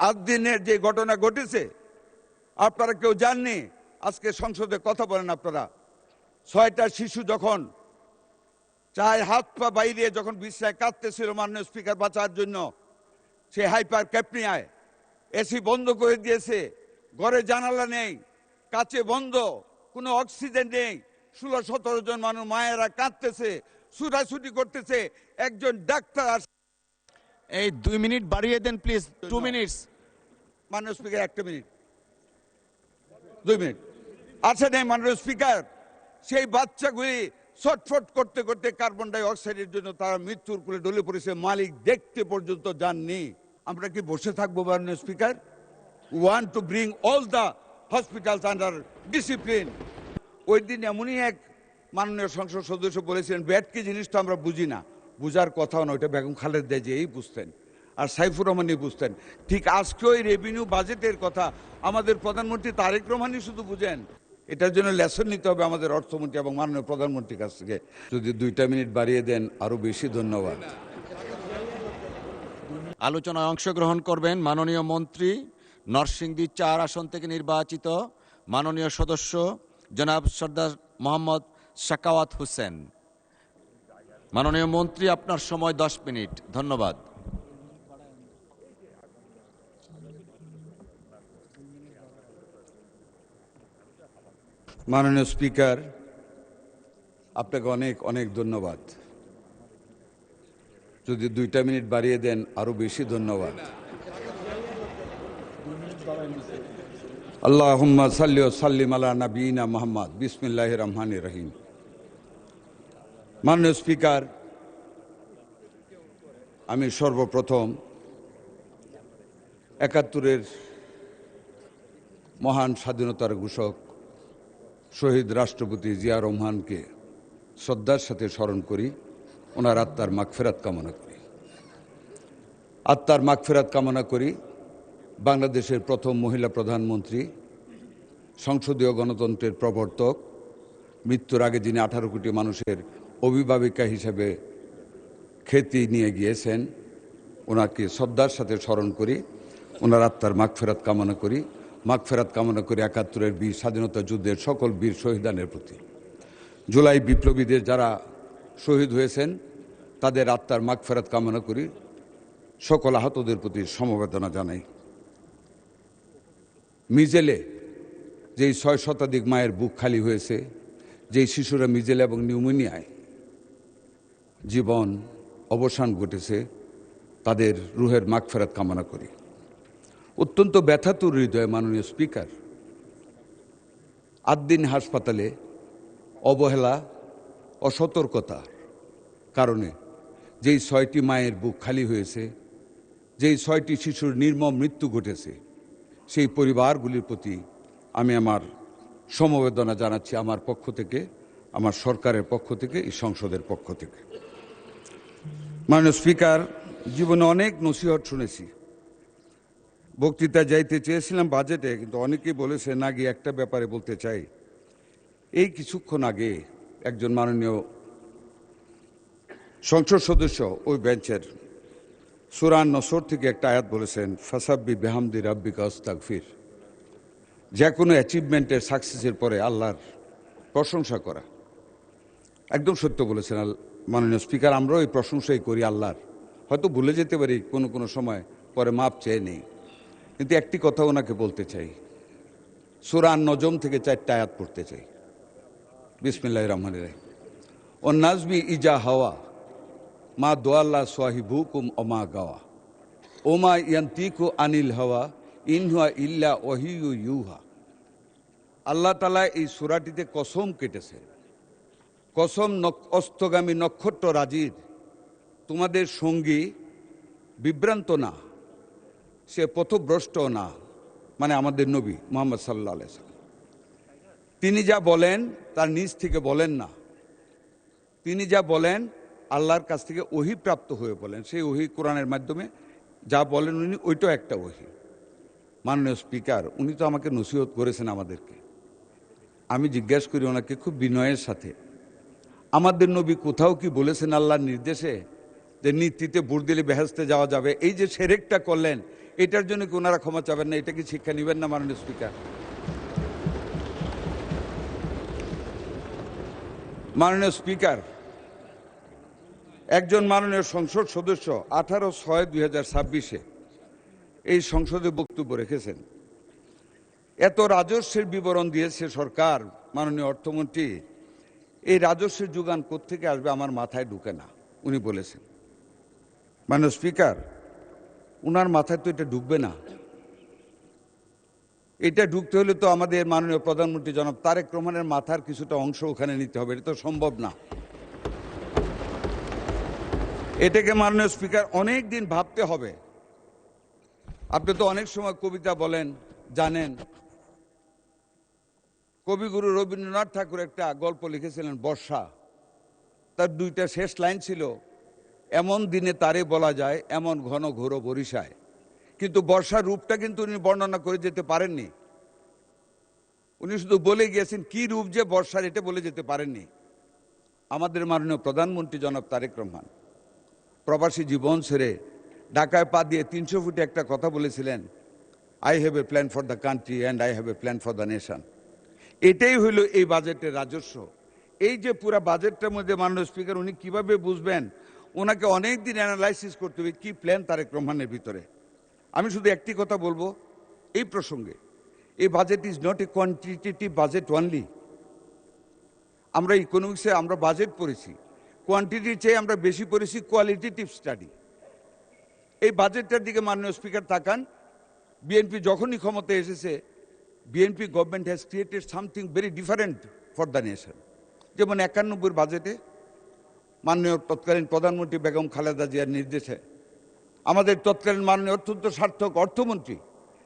8 দিনের যে ঘটনা ঘটেছে আপনারা কেউ জাননি। আজকে সংসদে কথা বলেন আপনারা। 6টা শিশু যখন চায় হাত পা বাইরে যখন বিশ্রায় কাঁদতেছিল মাননীয় স্পিকার বাঁচার জন্য, সে হাইপার ক্যাপনিয়ায় এসি বন্ধ করে দিয়েছে, ঘরে জানালা নেই, কাচে বন্ধ, কোনো অক্সিজেন নেই, 16-17 জন মানুষ মায়েরা কাঁদতেছে, ছুটাছুটি করতেছে, একজন ডাক্তার। এই 2 মিনিট বাড়িয়ে দেন প্লিজ, 2 মিনিটস। মাননীয় স্পিকার 1 মিনিট, 2 মিনিট আছে নেই মাননীয় স্পিকার। সেই বাচ্চাগুলি ছটফট করতে করতে কার্বন ডাই অক্সাইডের জন্য তারা মৃত্যুর কোলে ঢলে পড়েছে, মালিক দেখতে পর্যন্ত যাননি। আমরা কি বসে থাকবো মাননীয় speaker? Want to bring all the hospitals under discipline. ওই দিন এমনই এক মাননীয় সংসদ সদস্য বলেছিলেন ব্যাট কি জিনিসটা আমরা বুঝি না। বুঝার কথাও না, ওইটা বেগম খালেদা জিয়াই বুঝতেন আর সাইফুর রহমানই বুঝতেন। ঠিক আজকে ওই রেভিনিউ বাজেটের কথা আমাদের প্রধানমন্ত্রী তারেক রহমানই শুধু বুঝেন। এটার জন্য লেসন নিতে হবে আমাদের অর্থমন্ত্রী এবং মাননীয় প্রধানমন্ত্রীর কাছ থেকে। যদি 2টা মিনিট বাড়িয়ে দেন আরো বেশি ধন্যবাদ। আলোচনায় অংশগ্রহণ করবেন মাননীয় মন্ত্রী, নরসিংদী 4 আসন থেকে নির্বাচিত মাননীয় সদস্য জনাব সর্দার মোহাম্মদ সাকাওয়াত হোসেন। মাননীয় মন্ত্রী, আপনার সময় 10 মিনিট। ধন্যবাদ। মাননীয় স্পিকার, আপনাকে অনেক অনেক ধন্যবাদ। যদি 2টা মিনিট বাড়িয়ে দেন আরো বেশি ধন্যবাদ। আল্লাহুম্মা সাল্লি ওয়া সাল্লিম আলা নবিয়িনা মুহাম্মদ। বিসমিল্লাহির রহমানির রহিম। মাননীয় স্পিকার, আমি সর্বপ্রথম 71-এর মহান স্বাধীনতার ঘোষক শহীদ রাষ্ট্রপতি জিয়া রহমানকে শ্রদ্ধার সাথে স্মরণ করি, ওনার আত্মার মাগফিরাত কামনা করি। আত্মার মাগফিরাত কামনা করি বাংলাদেশের প্রথম মহিলা প্রধানমন্ত্রী, সংসদীয় গণতন্ত্রের প্রবর্তক, মৃত্যুর আগে যিনি 18 কোটি মানুষের অভিভাবিকা হিসেবে খ্যাতি নিয়ে গিয়েছেন, ওনাকে শ্রদ্ধার সাথে স্মরণ করি, ওনার আত্মার মাগফিরাত কামনা করি। মাগফিরাত কামনা করি 71-এর বীর স্বাধীনতা যুদ্ধের সকল বীর শহীদানের প্রতি। জুলাই বিপ্লবীদের যারা শহীদ হয়েছেন তাদের আত্মার মাগফিরাত কামনা করি। সকল আহতদের প্রতি সমবেদনা জানাই। মিজেলে যেই 6 শতাধিক মায়ের বুক খালি হয়েছে, যেই শিশুরা মিজেলে এবং নিউমোনিয়ায় জীবন অবসান ঘটেছে, তাদের রুহের মাগফিরাত কামনা করি। অত্যন্ত ব্যথাতুর হৃদয়ে মাননীয় স্পিকার, 8 দিন হাসপাতালে অবহেলা, অসতর্কতার কারণে যেই 6টি মায়ের বুক খালি হয়েছে, যেই 6টি শিশুর নির্মম মৃত্যু ঘটেছে, সেই পরিবারগুলির প্রতি আমি আমার সমবেদনা জানাচ্ছি, আমার পক্ষ থেকে, আমার সরকারের পক্ষ থেকে, এই সংসদের পক্ষ থেকে। মাননীয় স্পিকার, জীবনে অনেক নসিহত শুনেছি। বক্তৃতা যাইতে চেয়েছিলাম বাজেটে, কিন্তু অনেকেই বলেছে না গিয়ে একটা ব্যাপারে বলতে চাই। এই কিছুক্ষণ আগে একজন মাননীয় সংসদ সদস্য ওই বেঞ্চের সূরা নসর থেকে একটা আয়াত বলেছেন, ফাসাব্বি বিহামদি রাব্বিকা ওয়াস্তাগফির। যে কোনো অ্যাচিভমেন্টের সাকসেসের পরে আল্লাহর প্রশংসা করা। একদম সত্য বলেছেন মাননীয় স্পিকার, আমরাও এই প্রশংসাই করি আল্লাহর। হয়তো ভুলে যেতে পারি কোনো কোনো সময়, পরে মাপ চেয়ে নেই। কিন্তু একটি কথা ওনাকে বলতে চাই, সূরা নজম থেকে 4টা আয়াত পড়তে চাই। বিসমিল্লাহির রহমানির রহিম। ও নাজবি ইজা হাওয়া মা দোয়াল্লা সোয়াহিবুকুম ওমা গাওয়া ওমা ইয়ান্তিকু আনিল হাওয়া ইনহুয়া ইল্লা ওয়াহিয়ু ইউহা। আল্লাহ তাআলা এই সূরাটিতে কসম কেটেছে, কসম অস্তগামী নক্ষত্র রাজির, তোমাদের সঙ্গী বিভ্রান্ত না, সে পথভ্রষ্ট না, মানে আমাদের নবী মুহাম্মদ সাল্লাল্লাহু আলাইহি ওয়াসাল্লাম। তিনি যা বলেন তার নিজ থেকে বলেন না, তিনি যা বলেন আল্লাহর কাছ থেকে ওহী প্রাপ্ত হয়ে বলেন। সেই ওহী কোরআনের মাধ্যমে যা বলেন উনি, ওইটাও একটা ওহী। মাননীয় স্পিকার, উনি তো আমাকে নসিহত করেছেন আমাদেরকে। আমি জিজ্ঞাসা করি ওনাকে খুব বিনয়ের সাথে, আমাদের নবী কোথাও কি বলেছেন আল্লাহর নির্দেশে যে নীতিতে ভোট দিলে বেহেস্তে যাওয়া যাবে, এই যে সেরেকটা করলেন, এটার জন্য কি ওনারা ক্ষমা চাবেন না? এটা কি শিক্ষা নেবেন না মাননীয় স্পিকার? মাননীয় স্পিকার, একজন মাননীয় সংসদ সদস্য 18/6/2026 এই সংসদে বক্তব্য রেখেছেন। এত রাজস্বের বিবরণ দিয়েছে সরকার, মাননীয় অর্থমন্ত্রী, এই রাজস্বের যোগান কোত্থেকে আসবে আমার মাথায় ঢুকে না, উনি বলেছেন। মাননীয় স্পিকার, উনার মাথায় তো এটা ঢুকবে না। এটা ঢুকতে হলে তো আমাদের মাননীয় প্রধানমন্ত্রী জনাব তারেক রহমানের মাথার কিছুটা অংশ ওখানে নিতে হবে, এটা তো সম্ভব না। এটাকে মাননীয় স্পিকার অনেক দিন ভাবতে হবে। আপনি তো অনেক সময় কবিতা বলেন, জানেন। কবিগুরু রবীন্দ্রনাথ ঠাকুর একটা গল্প লিখেছিলেন বর্ষা। তার দুইটা শেষ লাইন ছিল, এমন দিনে তারে বলা যায় এমন ঘন ঘোর বরিশায়। কিন্তু বর্ষার রূপটা কিন্তু উনি বর্ণনা করে যেতে পারেননি। উনি শুধু বলে গিয়েছেন কি রূপ যে বর্ষার, এটা বলে যেতে পারেননি। আমাদের মাননীয় প্রধানমন্ত্রী জনাব তারেক রহমান প্রবাসী জীবন ছেড়ে ঢাকায় পা দিয়ে 300 ফুটে একটা কথা বলেছিলেন, I have a plan for the country and I have a plan for the nation. এটাই হইল এই বাজেটের রাজস্ব। এই যে পুরা বাজেটটার মধ্যে মাননীয় স্পিকার উনি কিভাবে বুঝবেন? ওনাকে অনেক দিন অ্যানালাইসিস করতে হবে কি প্ল্যান তারেক রহমানের ভিতরে। আমি শুধু একটি কথা বলবো এই প্রসঙ্গে, এই budget is not a quantitative budget only. আমরা ইকোনমিক্সে আমরা বাজেট পড়েছি, কোয়ান্টিটির চেয়ে আমরা বেশি পড়েছি কোয়ালিটেটিভ স্টাডি। এই বাজেটটার দিকে মাননীয় স্পিকার তাকান। বিএনপি যখনই ক্ষমতায় এসেছে, BNP government has created something very different for the nation. যেমন 91 বাজেটে মাননীয় তৎকালীন প্রধানমন্ত্রী বেগম খালেদা জিয়ার নির্দেশে আমাদের তৎকালীন মাননীয় অত্যন্ত সার্থক অর্থমন্ত্রী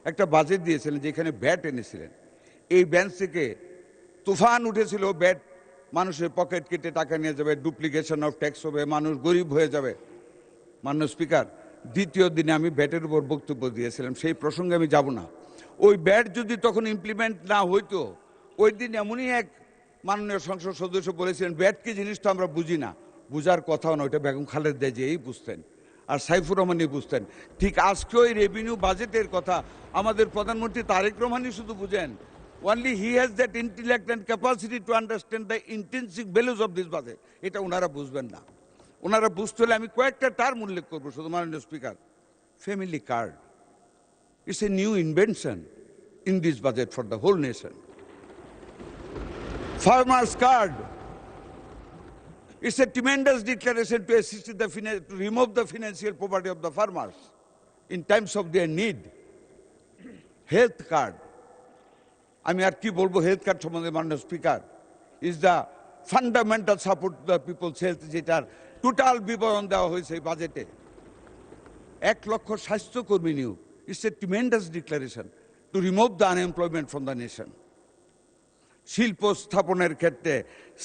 একটা বাজেট দিয়েছিলেন, যেখানে ব্যাট এনেছিলেন। এই বেঞ্চ থেকে তুফান উঠেছিল, ব্যাট মানুষের পকেট কেটে টাকা নিয়ে যাবে, ডুপ্লিকেশন অফ ট্যাক্স হবে, মানুষ গরিব হয়ে যাবে। মাননীয় স্পিকার, দ্বিতীয় দিনে আমি ব্যাটের উপর বক্তব্য দিয়েছিলাম, সেই প্রসঙ্গে আমি যাব না। ওই ব্যাট যদি তখন ইমপ্লিমেন্ট না হইতো, ওই দিন এমনই এক মাননীয় সংসদ সদস্য বলেছিলেন, ব্যাট কি জিনিসটা আমরা বুঝি না। বুঝার কথাও না, ওইটা বেগম খালেদা জিয়াই বুঝতেন আর সাইফুর রহমানই বুঝতেন। ঠিক আজকে ওই রেভিনিউ বাজেটের কথা আমাদের প্রধানমন্ত্রী তারেক রহমানই শুধু বুঝেন। Only he has that intellect and capacity to understand the intrinsic values of this budget. এটা ওনারা বুঝবেন না। ওনারা বুঝতে হলে আমি কয়েকটা টার্ম উল্লেখ করবো শুধু মাননীয় speaker. Family card, it's a new invention in this budget for the whole nation. Farmers card, it's a tremendous declaration to assist to remove the financial poverty of the farmers in times of their need. Health card, আমি আর কি বলবো health card সম্বন্ধে মাননীয় speaker, is the fundamental support to the people's health, যেটার total বিবরণ দেওয়া হয়েছে এই বাজেটে। 1 লক্ষ স্বাস্থ্যকর্মী নিয়োগ, it's a tremendous declaration to remove the unemployment from the nation. শিল্প স্থাপনের ক্ষেত্রে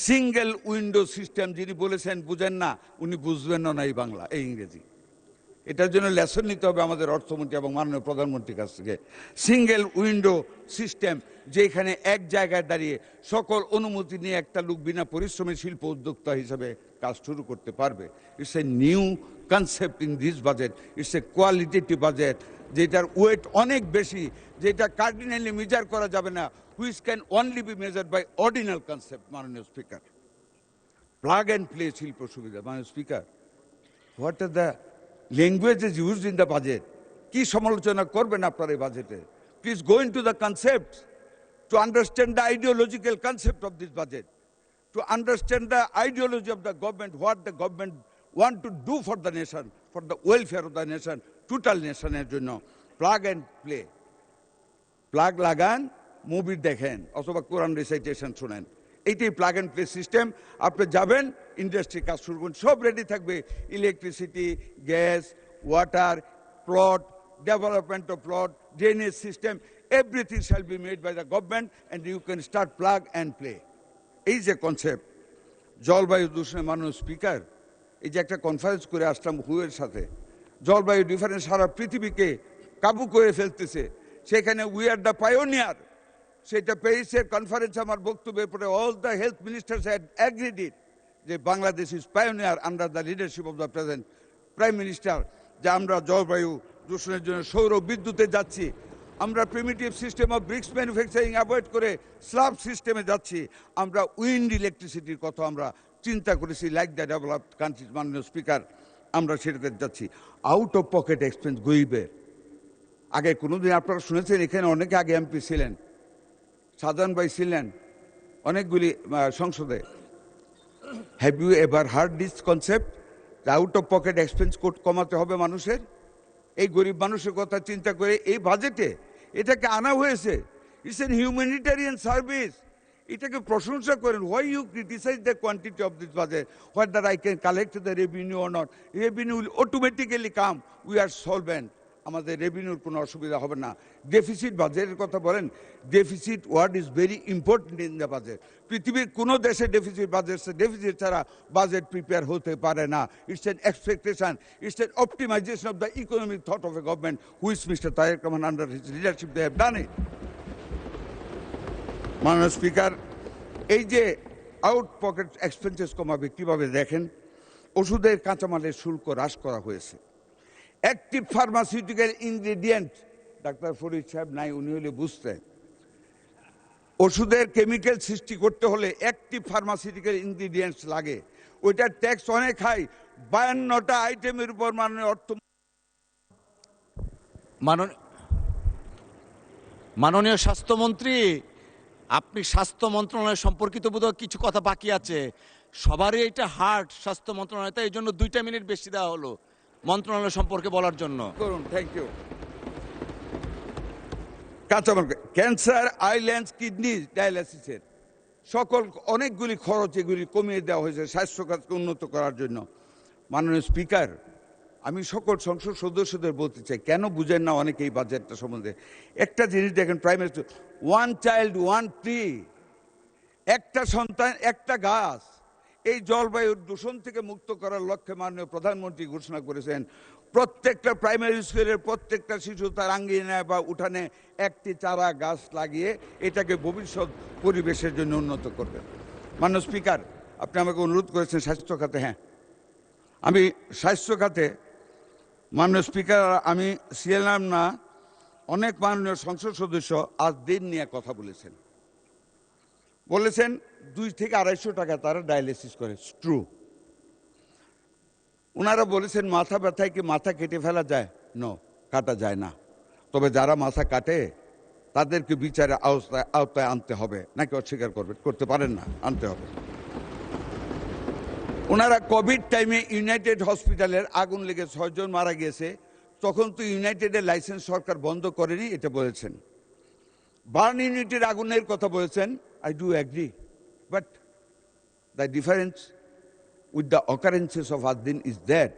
সিঙ্গেল উইন্ডো সিস্টেম, যিনি বলেছেন বুঝেন না, উনি বুঝবেন না এই বাংলা এই ইংরেজি। এটার জন্য লেসন নিতে হবে আমাদের অর্থমন্ত্রী এবং মাননীয় প্রধানমন্ত্রীর কাছ থেকে। সিঙ্গেল উইন্ডো সিস্টেম, যেখানে এক জায়গায় দাঁড়িয়ে সকল অনুমতি নিয়ে একটা লোক বিনা পরিশ্রমে শিল্প উদ্যোক্তা হিসাবে কাজ শুরু করতে পারবে। It's a new concept in this budget, it's a qualitative budget, যেটার ওয়েট অনেক বেশি, যেটা কার্ডিনালি মেজার করা যাবে না, which can only be measured by ordinal concept. মাননীয় স্পিকার, plug and play শিল্প সুবিধা। মাননীয় speaker, what are the languages used in the budget? কি সমালোচনা করবেন আপনার এই বাজেটে? Please go into the concepts to understand the ideological concept of this budget, to understand the ideology of the government, what the government want to do for the nation, for the welfare of the nation, total নেশনের জন্য। Plug and play, plug লাগান, movie দেখেন অথবা কোরআন recitation শুনেন, এইটাই plug and play system. আপনি যাবেন, industry কাজ শুরু করুন, সব রেডি থাকবে। Electricity, gas, water, plot, development of plot, drainage system, everything shall be made by the government and you can start plug and play. এই যে কনসেপ্ট। জলবায়ু দূষণের মাননীয় স্পিকার, এই যে একটা কনফারেন্স করে আসলাম হুয়ের সাথে, জলবায়ু ডিফারেন্স সারা পৃথিবীকে কাবু করে ফেলতেছে, সেখানে উই আর দ্য পায়োনিয়ার। সেটা প্যারিসের কনফারেন্স আমার বক্তব্যের পরে all the health ministers had agreed it, যে Bangladesh is pioneer under the leadership of the present prime minister যে আমরা জলবায়ু দূষণের জন্য সৌর বিদ্যুতে যাচ্ছি, আমরা primitive system of bricks manufacturing avoid করে স্ল্যাব সিস্টেমে যাচ্ছি, আমরা উইন্ড ইলেকট্রিসিটির কথা আমরা চিন্তা করেছি, লাইক দ্য ডেভেলপড কান্ট্রিজ। মাননীয় স্পিকার, আমরা সেটাতে যাচ্ছি। আউট অফ পকেট এক্সপেন্স গরিবের। আগে কোনোদিন আপনারা শুনেছেন এখানে অনেকে আগে এমপি ছিলেন, সাজান ভাই ছিলেন অনেকগুলি সংসদে। Have you ever heard this concept out of pocket expense কমাতে হবে মানুষের? এই গরিব মানুষের কথা চিন্তা করে এই বাজেটে এটাকে আনা হয়েছে। It's an humanitarian service. এটাকে প্রশংসা করেন। Why you criticise the quantity of this budget, whether I can collect the revenue or not? Revenue will automatically come, we are solvent. আমাদের রেভিনিউর কোনো অসুবিধা হবে না। ডেফিসিট বাজেটের কথা বলেন, deficit word is very important in the budget. পৃথিবীর কোনো দেশে ডেফিসিট ছাড়া বাজেট প্রিপেয়ার হতে পারে না। It's an expectation, it's an optimization of the economic thought of a government which mister Tarek Rahman under his leadership they have done it. মাননীয় speaker, এই যে আউট পকেট এক্সপেন্সেস কমাবে কিভাবে দেখেন, ওষুধের কাঁচামালের শুল্ক হ্রাস করা হয়েছে। Active pharmaceutical ingredient, doctor Farid সাহেব নাই, উনি হলে বুঝতেন। ওষুধের কেমিক্যাল সৃষ্টি করতে হলে অ্যাক্টিভ ফার্মাসিউটিক্যাল ইনগ্রেডিয়েন্টস লাগে, ওইটার ট্যাক্স অনেক হাই। 52টা আইটেমের উপর মাননীয় মাননীয় স্বাস্থ্যমন্ত্রী, আপনি স্বাস্থ্য মন্ত্রণালয় সম্পর্কিত বোধহয় কিছু কথা বাকি আছে। সবারই এটা হার্ট স্বাস্থ্য মন্ত্রণালয়, তাই এই জন্য 2টা মিনিট বেশি দেওয়া হলো মন্ত্রণালয় সম্পর্কে বলার জন্য। করুন, থ্যাংক ইউ। কাঁচামাল, ক্যান্সার, আইল্যান্ডস, কিডনি ডায়ালাইসিসের সকল অনেকগুলি খরচ এগুলি কমিয়ে দেওয়া হয়েছে স্বাস্থ্য খাতকে উন্নত করার জন্য। মাননীয় স্পিকার, আমি সকল সংসদ সদস্যদের বলতে চাই, কেন বুঝেন না অনেকে এই বাজেটটা সম্বন্ধে? একটা জিনিস দেখেন, prime minister, one child one tree, একটা সন্তান একটা গাছ। এই জলবায়ুর দূষণ থেকে মুক্ত করার লক্ষ্যে মাননীয় প্রধানমন্ত্রী ঘোষণা করেছেন প্রত্যেকটা প্রাইমারি স্কুলের প্রত্যেকটা শিশু তার আঙ্গিনায় বা উঠানে একটি চারা গাছ লাগিয়ে এটাকে ভবিষ্যৎ পরিবেশের জন্য উন্নত করবে। মাননীয় স্পিকার, আপনি আমাকে অনুরোধ করেছেন স্বাস্থ্য খাতে। হ্যাঁ, আমি স্বাস্থ্য খাতে, মাননীয় স্পিকার, আমি ছিলাম না, অনেক মাননীয় সংসদ সদস্য আজ দিন নিয়ে কথা বলেছেন। 200 থেকে 250 টাকা তারা ডায়ালিসিস করে, ট্রু। ওনারা বলেছেন মাথা ব্যথায় কি মাথা কেটে ফেলা যায়? নো, কাটা যায় না। তবে যারা মাথা কাটে তাদেরকে বিচারে আওতায় আনতে হবে। নাকি অস্বীকার করতে পারেন না? আনতে হবে। ওনারা কোভিড টাইমে ইউনাইটেড হসপিটালের আগুন লেগে 6 জন মারা গিয়েছে, তখন তো ইউনাইটেডের লাইসেন্স সরকার বন্ধ করেনি, এটা বলেছেন। বার্ন ইউনিটের আগুনের কথা বলেছেন, I do agree, but the difference with the occurrences of Adin is that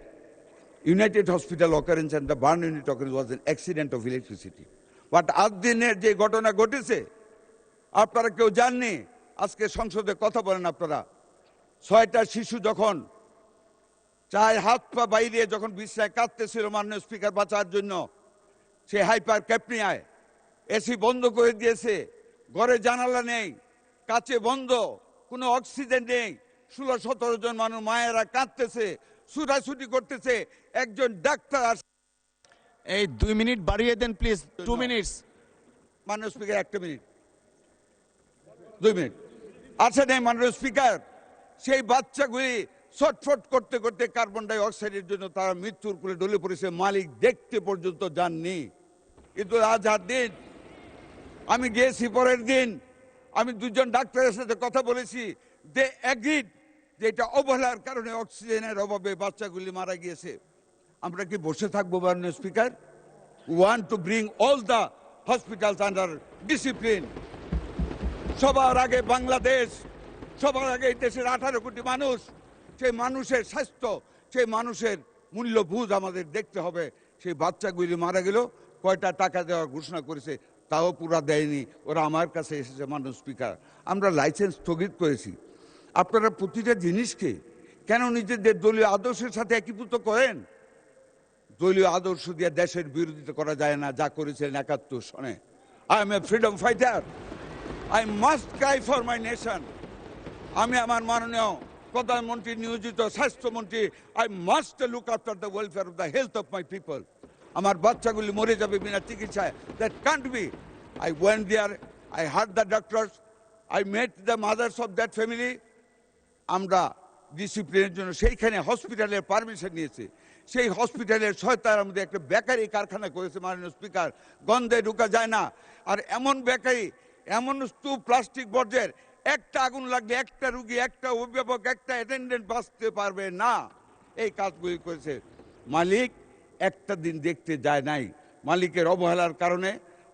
United Hospital occurrence and the burn unit occurrence was an accident of electricity. But Adiner যে ঘটনা ঘটেছে আপনারা কেউ জাননি। আজকে সংসদে কথা বলেন আপনারা, 6টা শিশু যখন চায় হাত পা বাইরে যখন বিছানায় কাঁদতেছিল মাননীয় স্পিকার বাঁচার জন্য, সে হাইপার ক্যাপনিয়ায় এসি বন্ধ করে দিয়েছে, ঘরে জানালা নেই, কাঁচে বন্ধ, কোনো অক্সিজেন নেই। 16-17 জন মানুষ মায়েরা কাঁদতেছে, ছুটাছুটি করতেছে। একজন ডাক্তার, এই 2 মিনিট বাড়িয়ে দেন প্লিজ, 2 মিনিটস। মাননীয় স্পিকার 1 মিনিট, 2 মিনিট আছে নেই। মাননীয় স্পিকার, সেই বাচ্চাগুলি ছটফট করতে করতে কার্বন ডাই অক্সাইডের জন্য তারা মৃত্যুর কোলে ঢলে পড়েছে, মালিক দেখতে পর্যন্ত যাননি। কিন্তু আজহার দিন আমি গিয়েছি, পরের দিন আমি 2 জন ডাক্তারের সাথে কথা বলেছি, দে এগ্রিড যে এটা অবহেলার কারণে অক্সিজেনের অভাবে বাচ্চাগুলি মারা গিয়েছে। আমরা কি বসে থাকবো মাননীয় speaker? Want to bring all the hospitals under discipline. সবার আগে বাংলাদেশ, সবার আগে এই দেশের 18 কোটি মানুষ, সেই মানুষের স্বাস্থ্য, সেই মানুষের মূল্যবোধ আমাদের দেখতে হবে। সেই বাচ্চাগুলি মারা গেল, কয়টা টাকা দেওয়ার ঘোষণা করেছে তাও পুরা দেয়নি, ওরা আমার কাছে এসেছে। মাননীয় স্পিকার, আমরা লাইসেন্স স্থগিত করেছি। আপনারা প্রতিটা জিনিসকে কেন নিজেদের দলীয় আদর্শের সাথে একীভূত করেন? দলীয় আদর্শ দিয়ে দেশের বিরোধিতা করা যায় না, যা করেছিলেন 71 সনে। I am a freedom fighter, I must cry for my nation. আমি আমার মাননীয় প্রধানমন্ত্রী নিয়োজিত স্বাস্থ্যমন্ত্রী, I must look after the welfare of the health of my people. আমার বাচ্চাগুলি মরে যাবে বিনা চিকিৎসায়, that can't be. I went there, I heard the doctors, I met the mothers of that family. আমরা ডিসিপ্লিনের জন্য সেইখানে হসপিটালের পারমিশন নিয়েছি। সেই হসপিটালের ছয়তার মধ্যে একটা বেকারি কারখানা করেছে মাননীয় স্পিকার, গন্ধে ঢুকা যায় না। আর এমন বেকারি, এমন স্তূপ প্লাস্টিক বর্জ্যের, একটা আগুন লাগলে একটা রুগী, একটা অভিভাবক, একটা অ্যাটেন্ডেন্ট বাঁচতে পারবে না। এই কাজগুলি করেছে। মালিক একটা দিন দেখতে যায় নাই। মালিকের অবহেলার কারণে,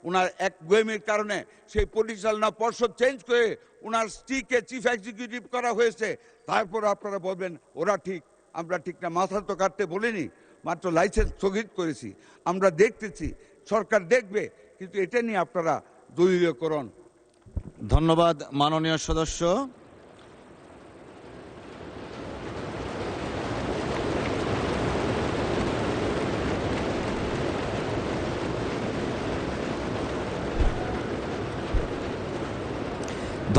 ওনার এক গোয়েমির কারণে সেই পরিচালনা পর্ষদ চেঞ্জ করে ওনার স্ত্রীকে চিফ এক্সিকিউটিভ করা হয়েছে। তারপর আপনারা বলবেন ওরা ঠিক, আমরা ঠিক না। মাথা তো কাটতে বলিনি, মাত্র লাইসেন্স স্থগিত করেছি। আমরা দেখতেছি, সরকার দেখবে, কিন্তু এটা নিয়ে আপনারা দলীয়করণ। ধন্যবাদ মাননীয় সদস্য।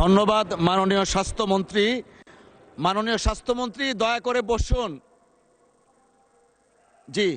ধন্যবাদ মাননীয় স্বাস্থ্যমন্ত্রী। মাননীয় স্বাস্থ্যমন্ত্রী দয়া করে বসুন। জি।